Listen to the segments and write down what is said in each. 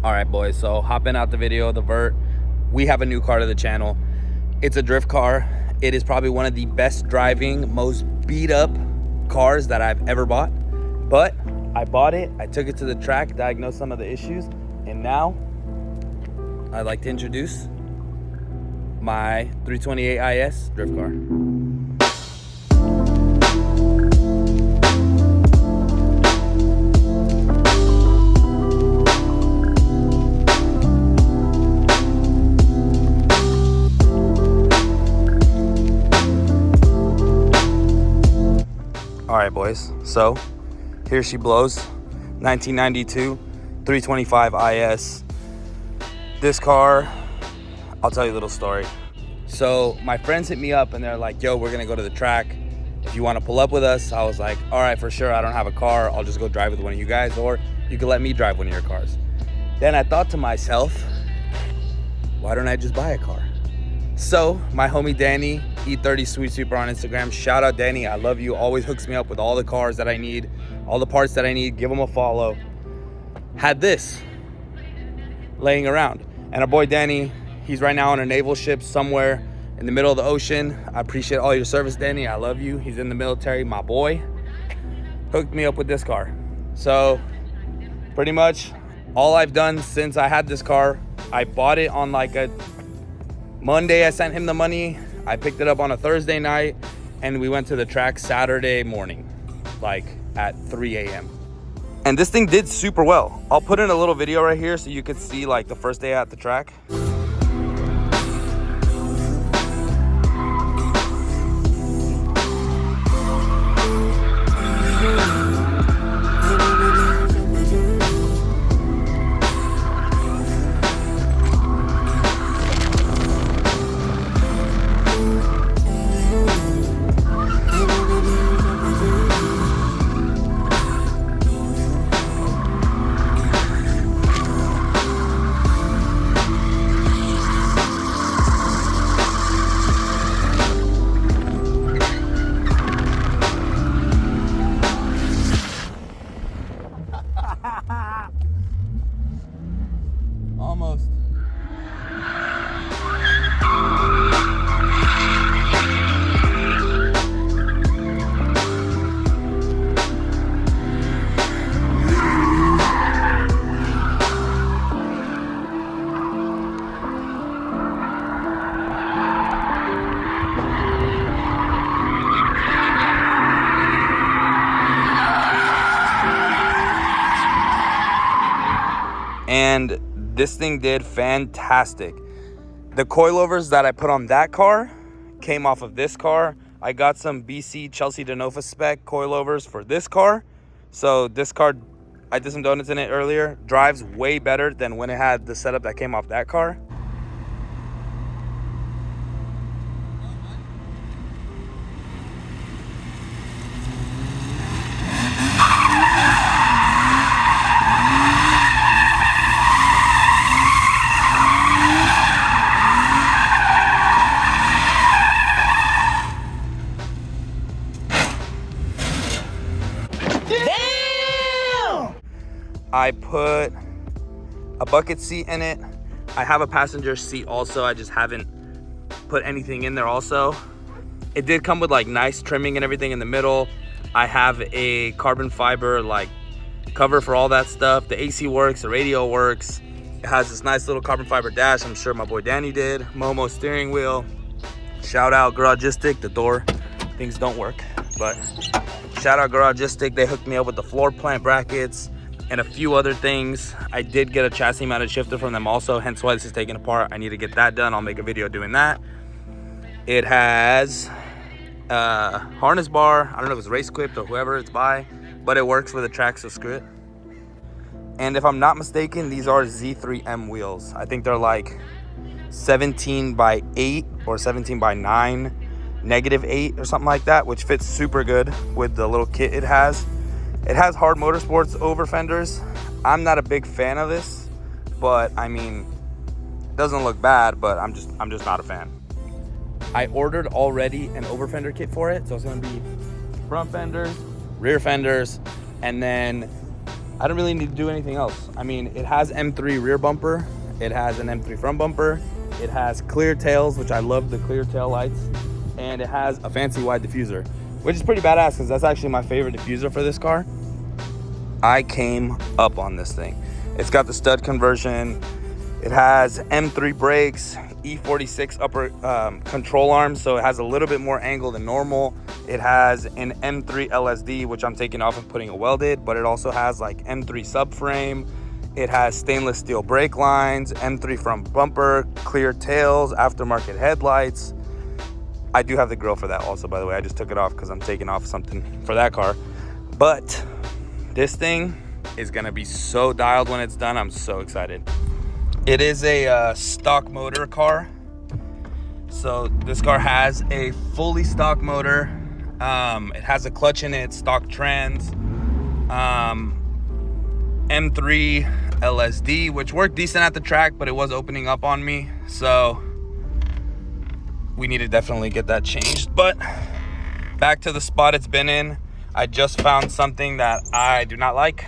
All right, boys, so hopping out the video, the Vert, we have a new car to the channel. It's a drift car. It is probably one of the best driving, most beat up cars that I've ever bought. But I bought it, I took it to the track, diagnosed some of the issues, and now I'd like to introduce my 328 IS drift car. All right, boys, so here she blows. 1992 325 IS. This car, I'll tell you a little story. So my friends hit me up and they're like, yo, we're gonna go to the track. If you wanna pull up with us, I was like, all right, for sure. I don't have a car. I'll just go drive with one of you guys, or you can let me drive one of your cars. Then I thought to myself, why don't I just buy a car? So my homie Danny, E30 Sweet Super on Instagram, shout out Danny, I love you, always hooks me up with all the cars that I need, all the parts that I need, give him a follow. Had this laying around. And our boy Danny, he's right now on a naval ship somewhere in the middle of the ocean. I appreciate all your service, Danny, I love you. He's in the military, my boy. Hooked me up with this car. So pretty much all I've done since I had this car, I bought it on like a Monday, I sent him the money. I picked it up on a Thursday night and we went to the track Saturday morning, like at 3 a.m. And this thing did super well. I'll put in a little video right here so you could see like the first day at the track. Almost. And this thing did fantastic. The coilovers that I put on that car came off of this car. I got some BC Chelsea Denova spec coilovers for this car. So this car, I did some donuts in it earlier, drives way better than when it had the setup that came off that car. I put a bucket seat in it. I have a passenger seat also. I just haven't put anything in there also. It did come with like nice trimming and everything in the middle. I have a carbon fiber like cover for all that stuff. The AC works, the radio works. It has this nice little carbon fiber dash. I'm sure my boy Danny did. Momo steering wheel. Shout out Garagistic. The door, things don't work, but shout out Garagistic. They hooked me up with the floor plant brackets and a few other things. I did get a chassis mounted shifter from them also, hence why this is taken apart. I need to get that done. I'll make a video doing that. It has a harness bar. I don't know if it's race equipped or whoever it's by, but it works for the track, so screw it. And if I'm not mistaken, these are Z3M wheels. I think they're like 17x8 or 17x9, -8 or something like that, which fits super good with the little kit it has. It has hard motorsports over fenders. I'm not a big fan of this, but I mean, it doesn't look bad, but I'm just not a fan. I ordered already an over fender kit for it, so it's gonna be front fenders, rear fenders, and then I don't really need to do anything else. I mean, it has M3 rear bumper, it has an M3 front bumper, it has clear tails, which I love the clear tail lights, and it has a fancy wide diffuser, which is pretty badass because that's actually my favorite diffuser for this car. I came up on this thing. It's got the stud conversion, it has M3 brakes, e36 upper control arms, so it has a little bit more angle than normal. It has an M3 LSD, which I'm taking off and putting a welded, but it also has like M3 subframe. It has stainless steel brake lines, M3 front bumper, clear tails, aftermarket headlights. I do have the grill for that also, by the way. I just took it off because I'm taking off something for that car. But this thing is gonna be so dialed when it's done. I'm so excited. It is a stock motor car. So this car has a fully stock motor. It has a clutch in it, stock trans, M3 LSD, which worked decent at the track, but it was opening up on me. So we need to definitely get that changed. But back to the spot it's been in. I just found something that I do not like.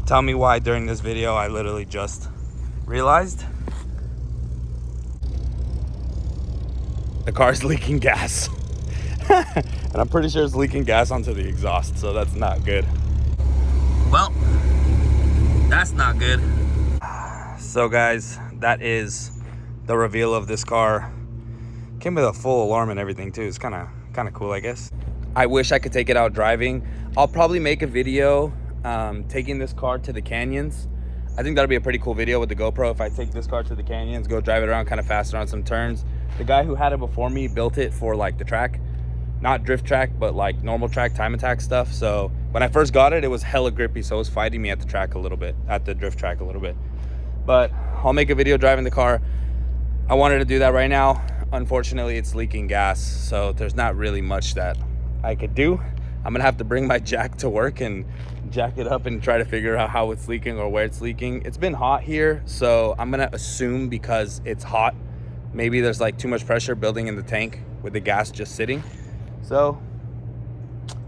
Tell me why during this video. I literally just realized the car's leaking gas. And I'm pretty sure it's leaking gas onto the exhaust, so that's not good. Well, that's not good. So guys, that is the reveal of this car. Came with a full alarm and everything too. It's kind of cool, I guess. I wish I could take it out driving. I'll probably make a video taking this car to the canyons. I think that'll be a pretty cool video with the GoPro if I take this car to the canyons, go drive it around kind of faster on some turns. The guy who had it before me built it for like the track, not drift track, but like normal track, time attack stuff. So when I first got it, it was hella grippy, so it was fighting me at the track a little bit, at the drift track a little bit. But I'll make a video driving the car. I wanted to do that right now. Unfortunately, it's leaking gas, so there's not really much that I could do. I'm gonna have to bring my jack to work and jack it up and try to figure out how it's leaking or where it's leaking. It's been hot here, so I'm gonna assume because it's hot, maybe there's like too much pressure building in the tank with the gas just sitting. So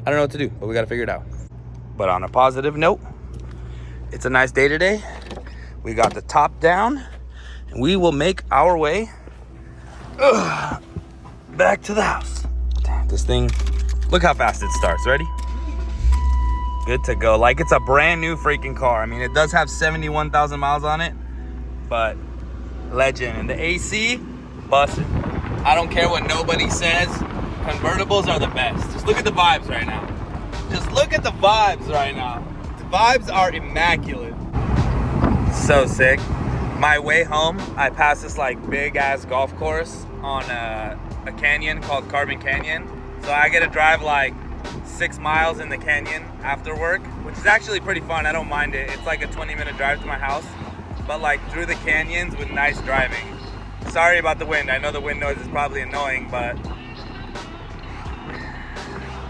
I don't know what to do, but we gotta figure it out. But on a positive note, it's a nice day today. We got the top down and we will make our way back to the house. Damn, this thing, look how fast it starts. Ready? Good to go. Like it's a brand new freaking car. I mean, it does have 71,000 miles on it, but legend. And the AC, busted. I don't care what nobody says. Convertibles are the best. Just look at the vibes right now. Just look at the vibes right now. The vibes are immaculate. So sick. My way home, I passed this like big ass golf course on a canyon called Carbon Canyon. So I get to drive like 6 miles in the canyon after work, which is actually pretty fun. I don't mind it. It's like a 20-minute drive to my house, but like through the canyons with nice driving. Sorry about the wind. I know the wind noise is probably annoying, but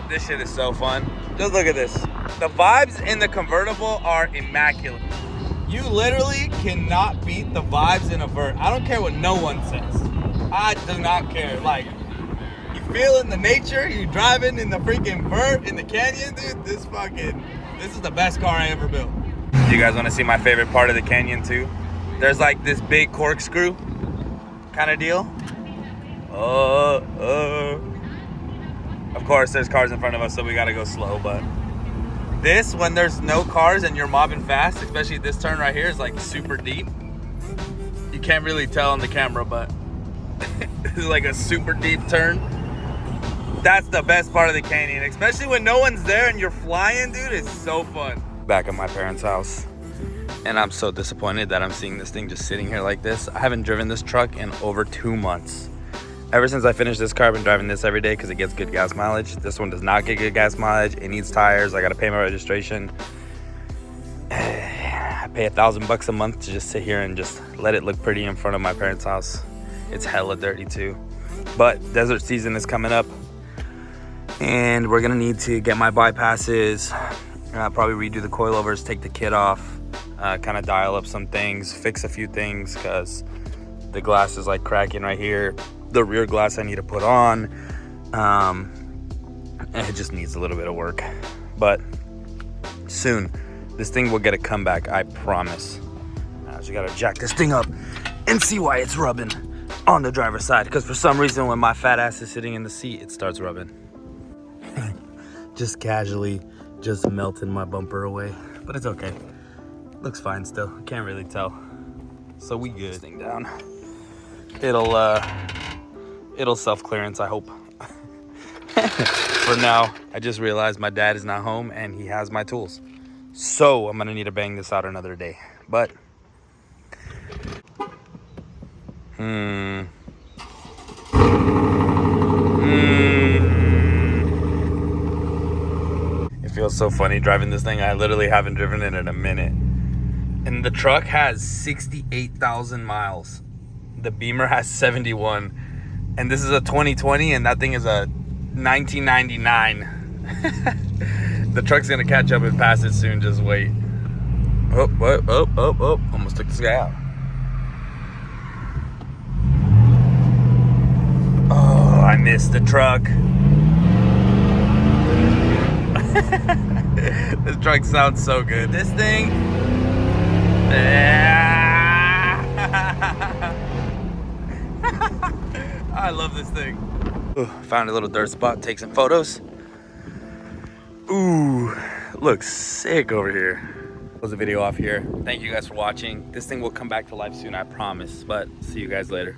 this shit is so fun. Just look at this. The vibes in the convertible are immaculate. You literally cannot beat the vibes in a vert. I don't care what no one says. I do not care. Like, you feeling the nature, you driving in the freaking vert in the canyon, dude. This is the best car I ever built. Do you guys want to see my favorite part of the canyon too? There's like this big corkscrew kind of deal. Of course, there's cars in front of us, so we gotta go slow, but this, when there's no cars and you're mobbing fast, especially this turn right here is like super deep. You can't really tell on the camera, but it's like a super deep turn. That's the best part of the canyon, especially when no one's there and you're flying, dude. It's so fun. Back at my parents' house, and I'm so disappointed that I'm seeing this thing just sitting here like this. I haven't driven this truck in over 2 months. Ever since I finished this car, I've been driving this every day because it gets good gas mileage. This one does not get good gas mileage. It needs tires. I got to pay my registration. I pay $1,000 a month to just sit here and just let it look pretty in front of my parents' house. It's hella dirty too. But desert season is coming up, and we're gonna need to get my bypasses, probably redo the coilovers, take the kit off, kind of dial up some things, fix a few things because the glass is like cracking right here. The rear glass I need to put on, and it just needs a little bit of work, but soon. This thing will get a comeback, I promise. I just gotta jack this thing up and see why it's rubbing on the driver's side. Because for some reason, when my fat ass is sitting in the seat, it starts rubbing. Just casually, just melting my bumper away. But it's okay. Looks fine still. Can't really tell. So we good. This thing down. It'll self-clearance, I hope. For now, I just realized my dad is not home and he has my tools. So I'm gonna need to bang this out another day. But it feels so funny driving this thing. I literally haven't driven it in a minute. And the truck has 68,000 miles. The Beamer has 71. And this is a 2020 and that thing is a 1999. The truck's gonna catch up and pass it soon, just wait. Oh, almost took this guy out. Oh, I missed the truck. This truck sounds so good. This thing. I love this thing. Ooh, found a little dirt spot, take some photos. Ooh, looks sick over here. Close the video off here. Thank you guys for watching. This thing will come back to life soon, I promise. But see you guys later.